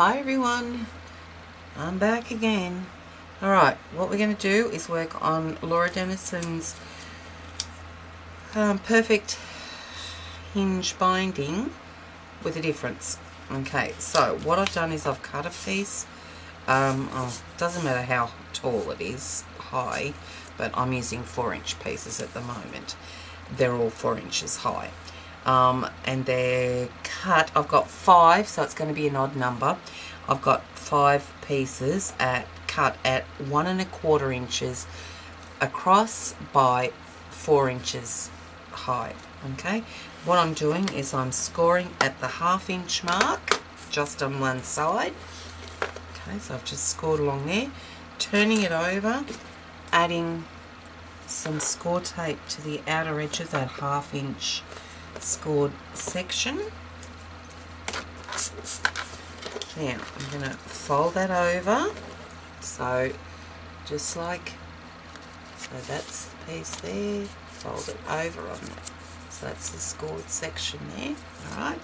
Hi everyone, I'm back again. Alright, what we're going to do is work on Laura Denison's perfect hinge binding with a difference. Okay, so what I've done is I've cut a piece. Doesn't matter how tall it is, high, but I'm using 4-inch pieces at the moment. They're all 4 inches high. And they're cut, I've got 5, so it's going to be an odd number. I've got 5 pieces cut at 1 1/4 inches across by 4 inches high. Okay, what I'm doing is I'm scoring at the 1/2 inch mark, just on one side. Okay, so I've just scored along there, turning it over, adding some score tape to the outer edge of that 1/2 inch scored section. Now I'm going to fold that over, so just like so, that's the piece there, fold it over on that, so that's the scored section there. Alright,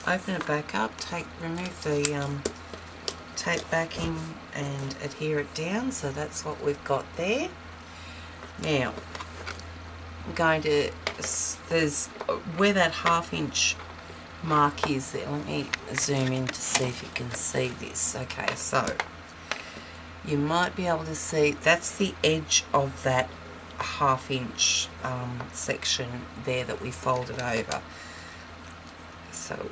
open it back up, remove the tape backing and adhere it down, so that's what we've got there. Now I'm going to, there's where that 1/2 inch mark is there. Let me zoom in to see if you can see this. Okay, so you might be able to see that's the edge of that 1/2 inch section there that we folded over. So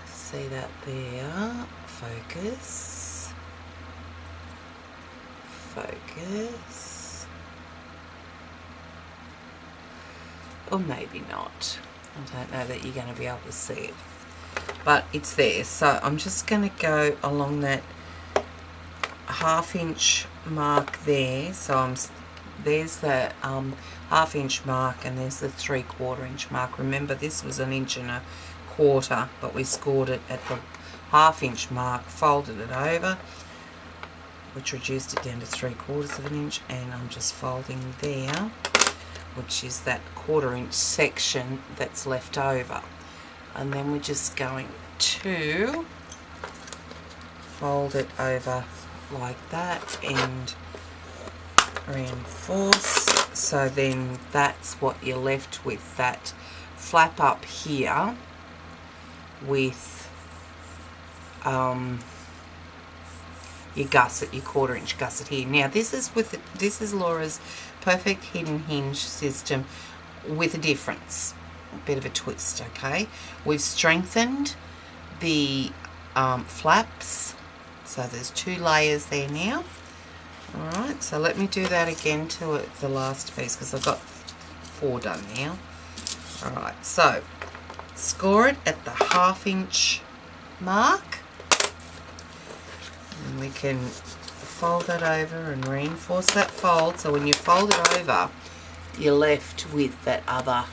see that there. Focus. Focus. Or maybe not. I don't know that you're going to be able to see it, but it's there. So I'm just going to go along that 1/2 inch mark there. So there's the 1/2 inch mark, and there's the 3/4 inch mark. Remember, this was 1 1/4 inch, but we scored it at the 1/2 inch mark, folded it over, which reduced it down to 3/4 inch, and I'm just folding there, which is that 1/4 inch section that's left over. And then we're just going to fold it over like that and reinforce. So then that's what you're left with, that flap up here with your gusset, your 1/4 inch gusset here. Now this is Laura's perfect hidden hinge system with a difference, a bit of a twist. Okay, we've strengthened the flaps, so there's 2 layers there now. Alright, so let me do that again to the last piece, because I've got 4 done now. Alright, so score it at the 1/2 inch mark, and we can fold that over and reinforce that fold. So when you fold it over, you're left with that other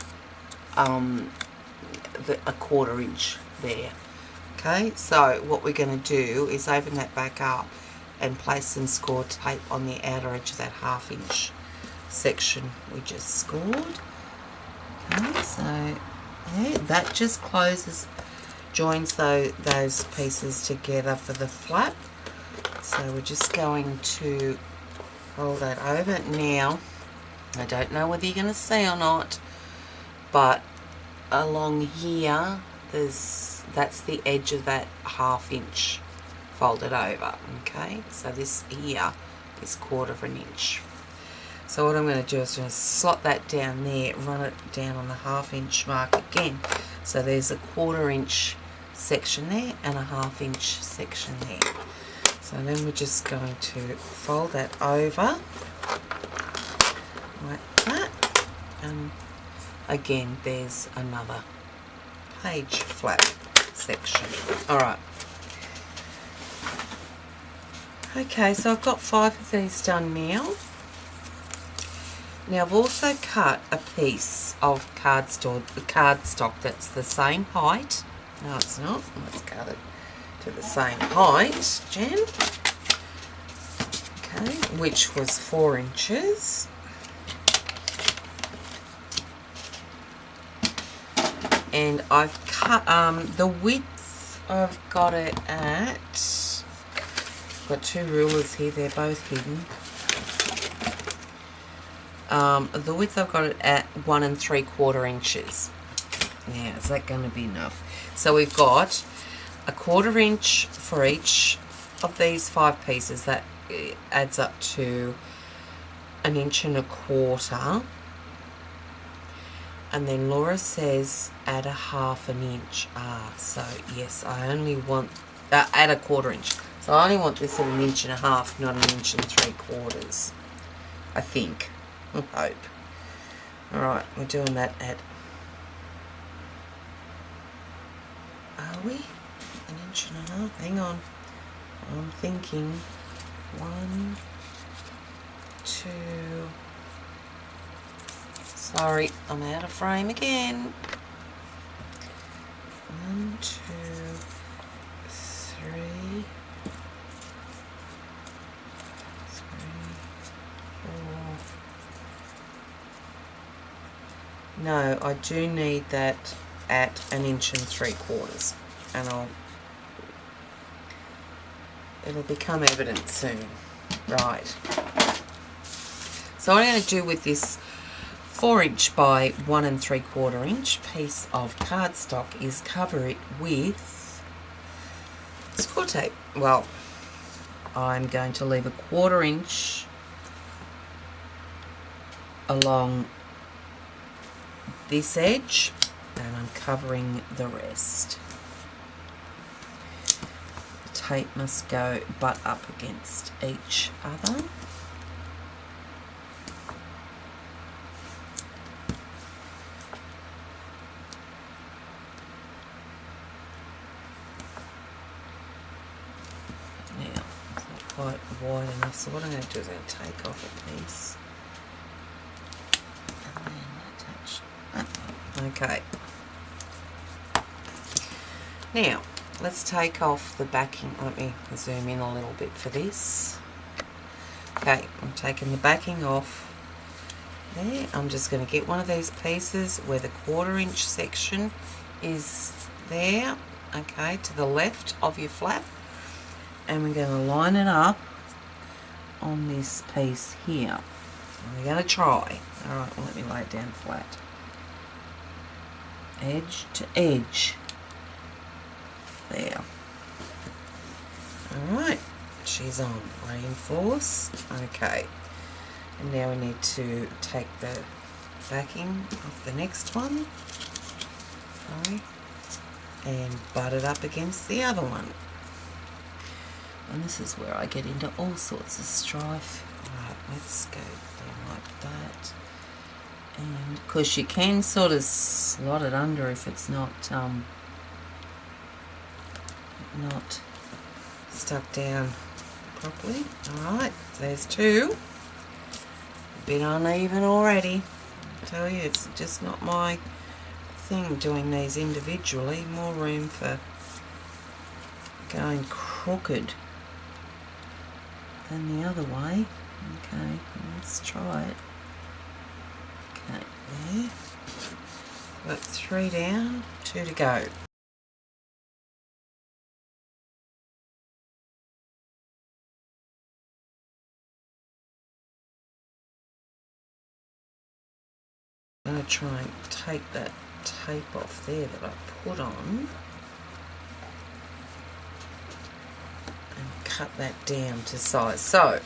a 1/4 inch there. Okay, so what we're going to do is open that back up and place some score tape on the outer edge of that 1/2 inch section we just scored. Okay, so yeah, that just joins those pieces together for the flap. So we're just going to fold that over. Now, I don't know whether you're going to see or not, but along here, that's the edge of that 1/2 inch folded over. Okay, so this here is 1/4 inch. So what I'm going to do is going to slot that down there, run it down on the 1/2 inch mark again. So there's a 1/4 inch section there and a 1/2 inch section there. So then we're just going to fold that over like that, and again there's another page flap section. Alright, okay, so I've got 5 of these done now. Now I've also cut a piece of cardstock that's the same height. No, it's not. Let's cut it to the same height, Jen. Okay, which was 4 inches. And I've cut the width I've got it at, got two rulers here, they're both hidden. The width I've got it at 1 3/4 inches. Now, is that going to be enough? So we've got 1/4 inch for each of these 5 pieces. That adds up to 1 1/4 inches. And then Laura says add 1/2 inch. So yes, I only want, add 1/4 inch. So I only want this at 1.5 inches, not 1 3/4 inches. I think. I hope. Alright, we're doing that at, are we? 1.5 inches? Hang on. I'm thinking 1, 2. Sorry, I'm out of frame again. 1, 2, 3, 4. No, I do need that at 1 3/4 inches, and it'll become evident soon. Right. So what I'm going to do with this 4 inch by 1 3/4 inch piece of cardstock is cover it with score tape. Well, I'm going to leave 1/4 inch along this edge, and I'm covering the rest. The tape must go butt up against each other. Now, it's not quite wide enough, so what I'm going to do is I'm going to take off a piece. Okay. Now, let's take off the backing. Let me zoom in a little bit for this. Okay, I'm taking the backing off there. I'm just going to get one of these pieces where the 1/4 inch section is there, okay, to the left of your flap. And we're going to line it up on this piece here. And we're going to try. Alright, well, let me lay it down flat. Edge to edge. There. Alright, she's on. Reinforce. Okay. And now we need to take the backing off the next one. Sorry. And butt it up against the other one. And this is where I get into all sorts of strife. Alright, let's go down like that. And because you can sort of slot it under if it's not stuck down properly. Alright, there's 2. A bit uneven already. I tell you, it's just not my thing doing these individually. More room for going crooked than the other way. Okay, let's try it. Okay, there. Got 3 down, 2 to go. I'm going to try and take that tape off there that I put on and cut that down to size. So,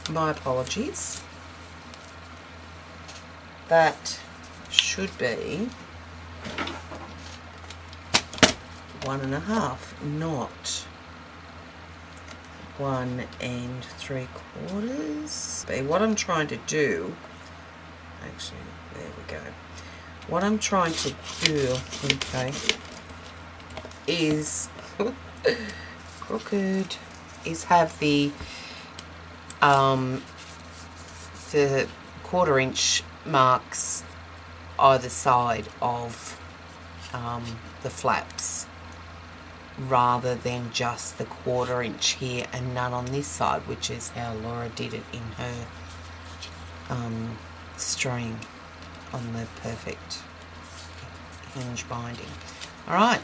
my apologies. That should be 1.5, not 1 3/4. But what I'm trying to do, actually, there we go. What I'm trying to do, okay, is crooked, is have the 1/4 inch marks either side of the flaps, rather than just the 1/4 inch here and none on this side, which is how Laura did it in her string on the perfect hinge binding. Alright,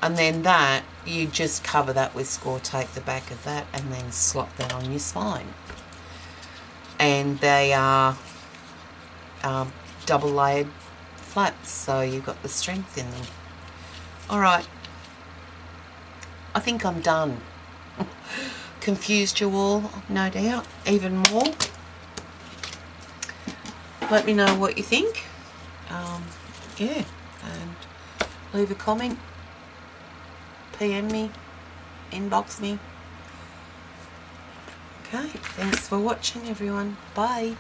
And then that, you just cover that with score tape, the back of that, and then slot that on your spine. And they are double layered flaps, so you've got the strength in them. Alright, I think I'm done. Confused you all, no doubt, even more. Let me know what you think. Yeah, and leave a comment, PM me, inbox me. Okay, thanks for watching everyone. Bye.